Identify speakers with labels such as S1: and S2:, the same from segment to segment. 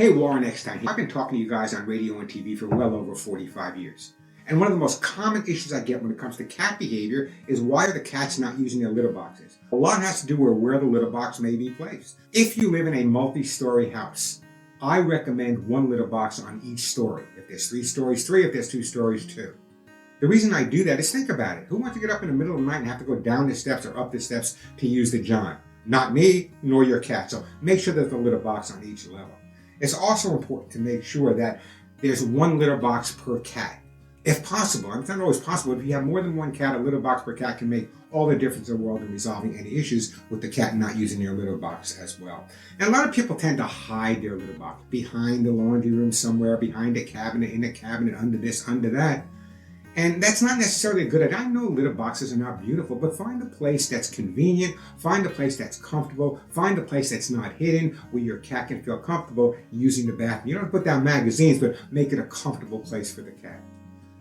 S1: Hey, Warren Eckstein here. I've been talking to you guys on radio and TV for well over 45 years. And one of the most common issues I get when it comes to cat behavior is why are the cats not using their litter boxes? A lot has to do with where the litter box may be placed. If you live in a multi-story house, I recommend one litter box on each story. If there's 3 stories, 3. If there's 2 stories, 2. The reason I do that is think about it. Who wants to get up in the middle of the night and have to go down the steps or up the steps to use the john? Not me, nor your cat. So make sure there's a litter box on each level. It's also important to make sure that there's one litter box per cat. If possible, and it's not always possible, if you have more than one cat, a litter box per cat can make all the difference in the world in resolving any issues with the cat not using their litter box as well. And a lot of people tend to hide their litter box behind the laundry room somewhere, behind a cabinet, in a cabinet, under this, under that. And that's not necessarily a good idea. I know litter boxes are not beautiful, but find a place that's convenient, find a place that's comfortable, find a place that's not hidden, where your cat can feel comfortable using the bathroom. You don't put down magazines, but make it a comfortable place for the cat.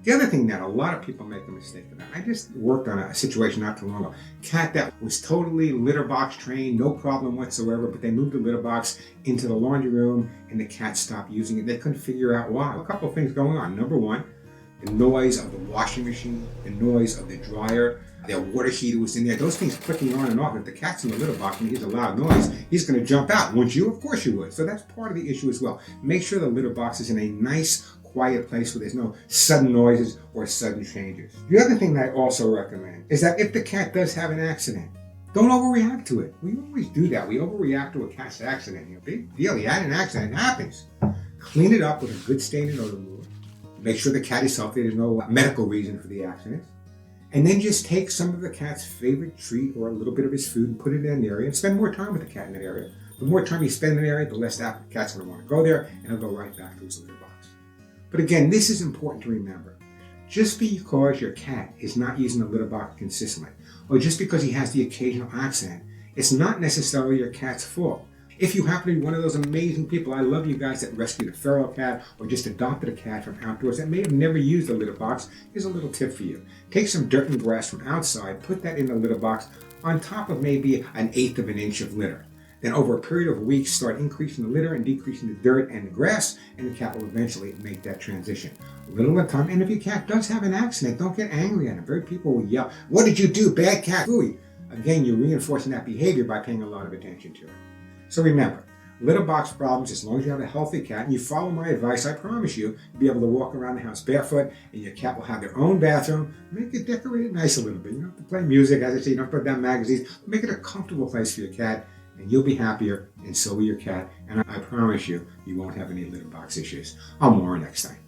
S1: The other thing that a lot of people make a mistake about, I just worked on a situation not too long ago. Cat that was totally litter box trained, no problem whatsoever, but they moved the litter box into the laundry room and the cat stopped using it. They couldn't figure out why. A couple of things going on. Number one, the noise of the washing machine, the noise of the dryer, their water heater was in there. Those things clicking on and off. If the cat's in the litter box and he hears a loud noise, he's going to jump out. Wouldn't you? Of course you would. So that's part of the issue as well. Make sure the litter box is in a nice, quiet place where there's no sudden noises or sudden changes. The other thing that I also recommend is that if the cat does have an accident, don't overreact to it. We always do that. We overreact to a cat's accident. Big deal. He had an accident. It happens. Clean it up with a good stain and odor remover. Make sure the cat is healthy. There's no medical reason for the accident. And then just take some of the cat's favorite treat or a little bit of his food and put it in an area and spend more time with the cat in that area. The more time you spend in an area, the less the cat's going to want to go there and he'll go right back to his litter box. But again, this is important to remember. Just because your cat is not using the litter box consistently, or just because he has the occasional accident, it's not necessarily your cat's fault. If you happen to be one of those amazing people, I love you guys that rescued a feral cat or just adopted a cat from outdoors that may have never used a litter box, here's a little tip for you. Take some dirt and grass from outside, put that in the litter box on top of maybe 1/8 of an inch of litter. Then over a period of weeks, start increasing the litter and decreasing the dirt and the grass, and the cat will eventually make that transition. A little at a time, and if your cat does have an accident, don't get angry at him. Very people will yell, "What did you do? Bad cat, ooey." Again, you're reinforcing that behavior by paying a lot of attention to it. So remember, litter box problems, as long as you have a healthy cat and you follow my advice, I promise you, you'll be able to walk around the house barefoot and your cat will have their own bathroom. Make it decorated nice a little bit. You don't have to play music, as I say, you don't put down magazines. Make it a comfortable place for your cat and you'll be happier and so will your cat. And I promise you, you won't have any litter box issues. I'm Warren Eckstein.